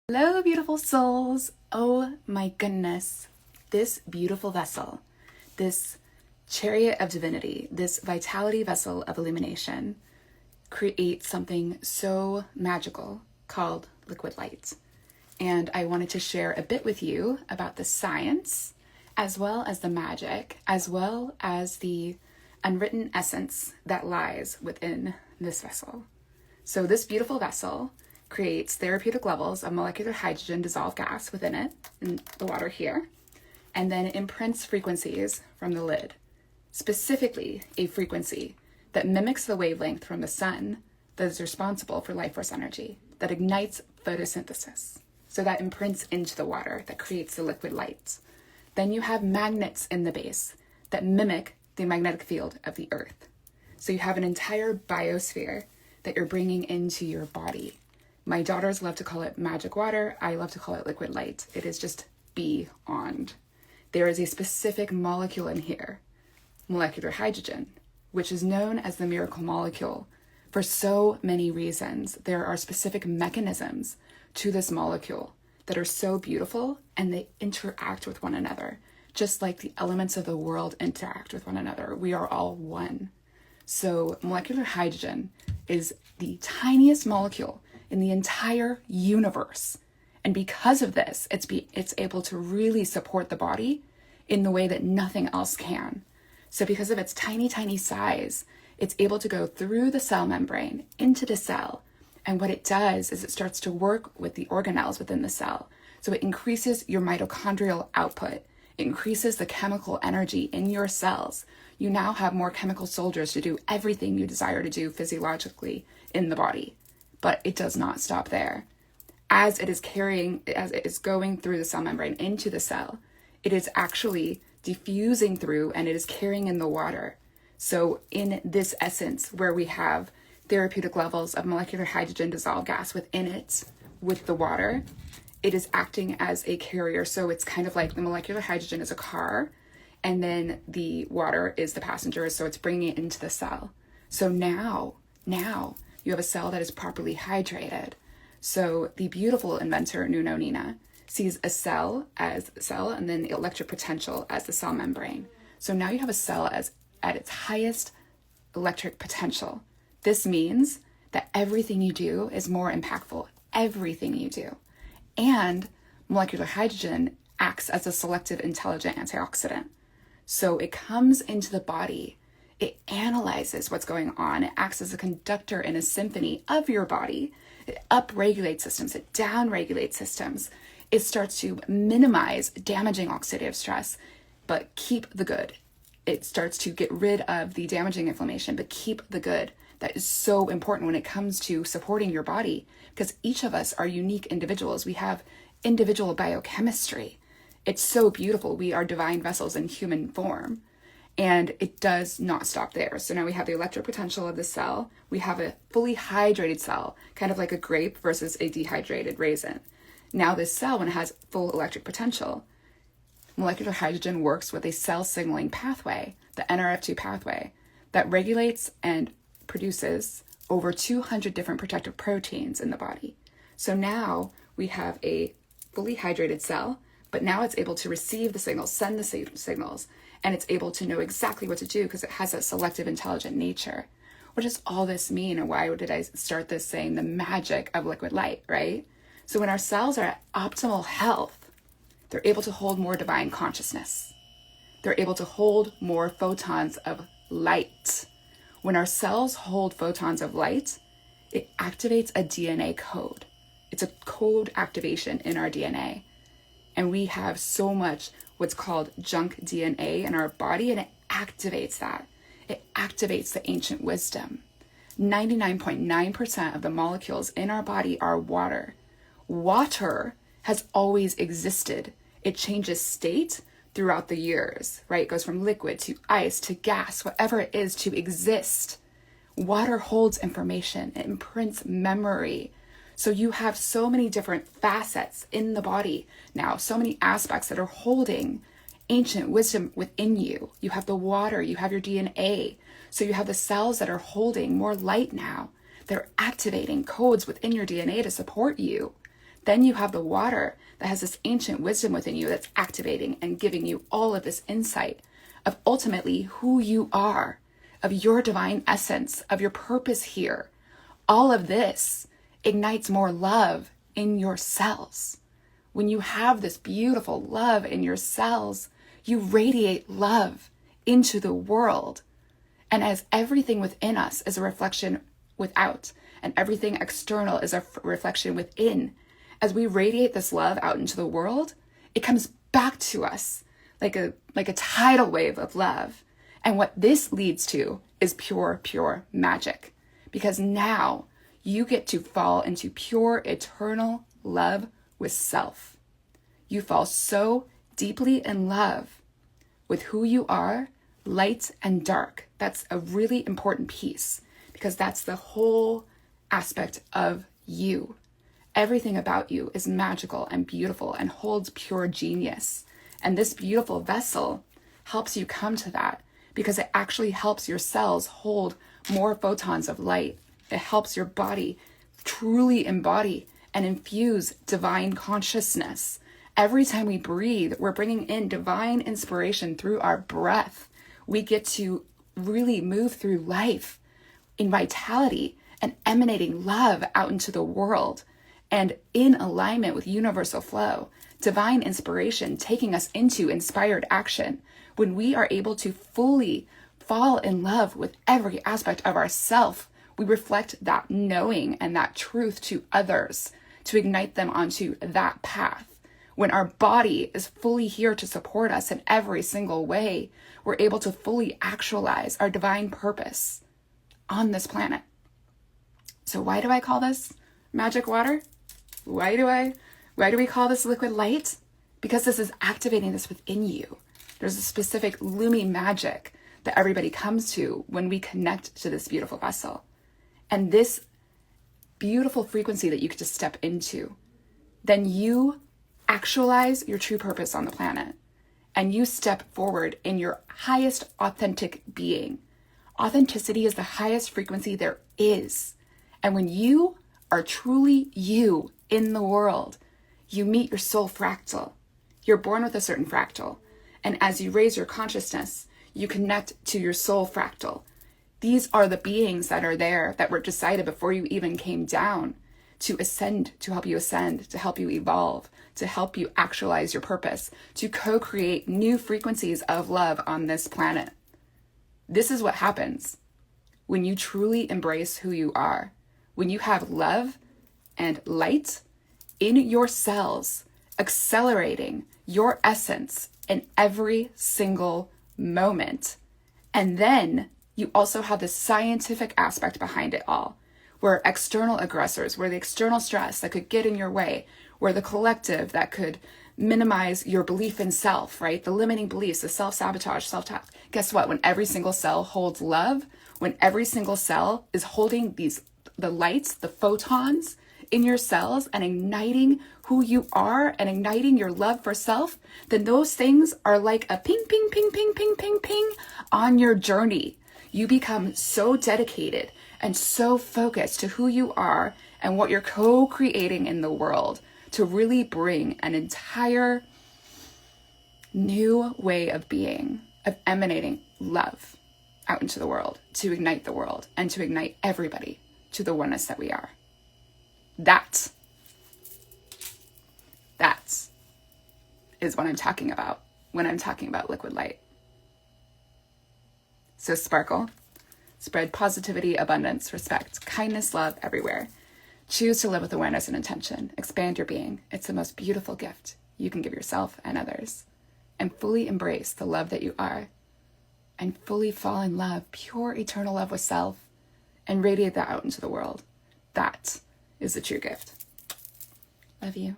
Hello, beautiful souls. Oh my goodness. This beautiful vessel, this chariot of divinity, this vitality vessel of illumination creates something so magical called liquid light. And I wanted to share a bit with you about the science, as well as the magic, as well as the unwritten essence that lies within this vessel. So this beautiful vessel creates therapeutic levels of molecular hydrogen dissolved gas within it, in the water here, and then it imprints frequencies from the lid, specifically a frequency that mimics the wavelength from the sun that is responsible for life force energy, that ignites photosynthesis. So that imprints into the water, that creates the liquid light. Then you have magnets in the base that mimic the magnetic field of the earth. So you have an entire biosphere that you're bringing into your body. My daughters love to call it magic water. I love to call it liquid light. It is just beyond. There is a specific molecule in here, molecular hydrogen, which is known as the miracle molecule for so many reasons. There are specific mechanisms to this molecule that are so beautiful, and they interact with one another, just like the elements of the world interact with one another. We are all one. So molecular hydrogen is the tiniest molecule in the entire universe. And because of this, it's able to really support the body in the way that nothing else can. So because of its tiny, tiny size, it's able to go through the cell membrane into the cell. And what it does is it starts to work with the organelles within the cell. So it increases your mitochondrial output. It increases the chemical energy in your cells. You now have more chemical soldiers to do everything you desire to do physiologically in the body. But it does not stop there. As it is going through the cell membrane into the cell, it is actually diffusing through, and it is carrying in the water. So in this essence, where we have therapeutic levels of molecular hydrogen dissolved gas within it, with the water, it is acting as a carrier. So it's kind of like the molecular hydrogen is a car, and then the water is the passenger. So it's bringing it into the cell. So now you have a cell that is properly hydrated. So the beautiful inventor, Nuno Nina, sees a cell as a cell, and then the electric potential as the cell membrane. So now you have a cell at its highest electric potential. This means that everything you do is more impactful, everything you do. And molecular hydrogen acts as a selective intelligent antioxidant. So it comes into the body, it analyzes what's going on, it acts as a conductor in a symphony of your body, it upregulates systems, it downregulates systems, it starts to minimize damaging oxidative stress, but keep the good. It starts to get rid of the damaging inflammation, but keep the good. That is so important when it comes to supporting your body, because each of us are unique individuals. We have individual biochemistry. It's so beautiful. We are divine vessels in human form. And it does not stop there. So now we have the electric potential of the cell. We have a fully hydrated cell, kind of like a grape versus a dehydrated raisin. Now this cell, when it has full electric potential, molecular hydrogen works with a cell signaling pathway, the NRF2 pathway, that regulates and produces over 200 different protective proteins in the body. So now we have a fully hydrated cell, but now it's able to receive the signals, send the signals, and it's able to know exactly what to do because it has a selective intelligent nature. What does all this mean, and why did I start this saying the magic of liquid light, right? So when our cells are at optimal health, they're able to hold more divine consciousness. They're able to hold more photons of light. When our cells hold photons of light, it activates a DNA code. It's a code activation in our DNA. And we have so much what's called junk DNA in our body, and it activates that. It activates the ancient wisdom. 99.9% of the molecules in our body are water. Water has always existed. It changes state throughout the years, right? It goes from liquid to ice to gas, whatever it is to exist. Water holds information. It imprints memory. So you have so many different facets in the body now, so many aspects that are holding ancient wisdom within you. You have the water, you have your DNA. So you have the cells that are holding more light now. They're activating codes within your DNA to support you. Then you have the water that has this ancient wisdom within you that's activating and giving you all of this insight of ultimately who you are, of your divine essence, of your purpose here. All of this ignites more love in your cells. When you have this beautiful love in your cells, you radiate love into the world. And as everything within us is a reflection without, and everything external is a reflection within, as we radiate this love out into the world, it comes back to us like a tidal wave of love. And what this leads to is pure, pure magic. Because now you get to fall into pure, eternal love with self. You fall so deeply in love with who you are, light and dark. That's a really important piece, because that's the whole aspect of you. Everything about you is magical and beautiful and holds pure genius. And this beautiful vessel helps you come to that, because it actually helps your cells hold more photons of light. It helps your body truly embody and infuse divine consciousness. Every time we breathe, we're bringing in divine inspiration through our breath. We get to really move through life in vitality and emanating love out into the world, and in alignment with universal flow, divine inspiration taking us into inspired action. When we are able to fully fall in love with every aspect of ourself, we reflect that knowing and that truth to others to ignite them onto that path. When our body is fully here to support us in every single way, we're able to fully actualize our divine purpose on this planet. So why do I call this magic water? Why do we call this liquid light? Because this is activating this within you. There's a specific Lumi magic that everybody comes to when we connect to this beautiful vessel. And this beautiful frequency that you get to step into, then you actualize your true purpose on the planet, and you step forward in your highest authentic being. Authenticity is the highest frequency there is. And when you are truly you in the world, you meet your soul fractal. You're born with a certain fractal. And as you raise your consciousness, you connect to your soul fractal. These are the beings that are there that were decided before you even came down to ascend, to help you ascend, to help you evolve, to help you actualize your purpose, to co-create new frequencies of love on this planet. This is what happens when you truly embrace who you are, when you have love and light in your cells, accelerating your essence in every single moment. And then you also have the scientific aspect behind it all, where external aggressors, where the external stress that could get in your way, where the collective that could minimize your belief in self, right? The limiting beliefs, the self-sabotage, self-talk. Guess what? When every single cell holds love, when every single cell is holding the lights, the photons in your cells and igniting who you are and igniting your love for self, then those things are like a ping, ping, ping, ping, ping, ping, ping on your journey. You become so dedicated and so focused to who you are and what you're co-creating in the world to really bring an entire new way of being, of emanating love out into the world, to ignite the world and to ignite everybody to the oneness that we are. That is what I'm talking about when I'm talking about liquid light. So sparkle, spread positivity, abundance, respect, kindness, love everywhere. Choose to live with awareness and intention. Expand your being. It's the most beautiful gift you can give yourself and others. And fully embrace the love that you are. And fully fall in love, pure eternal love with self. And radiate that out into the world. That is the true gift. Love you.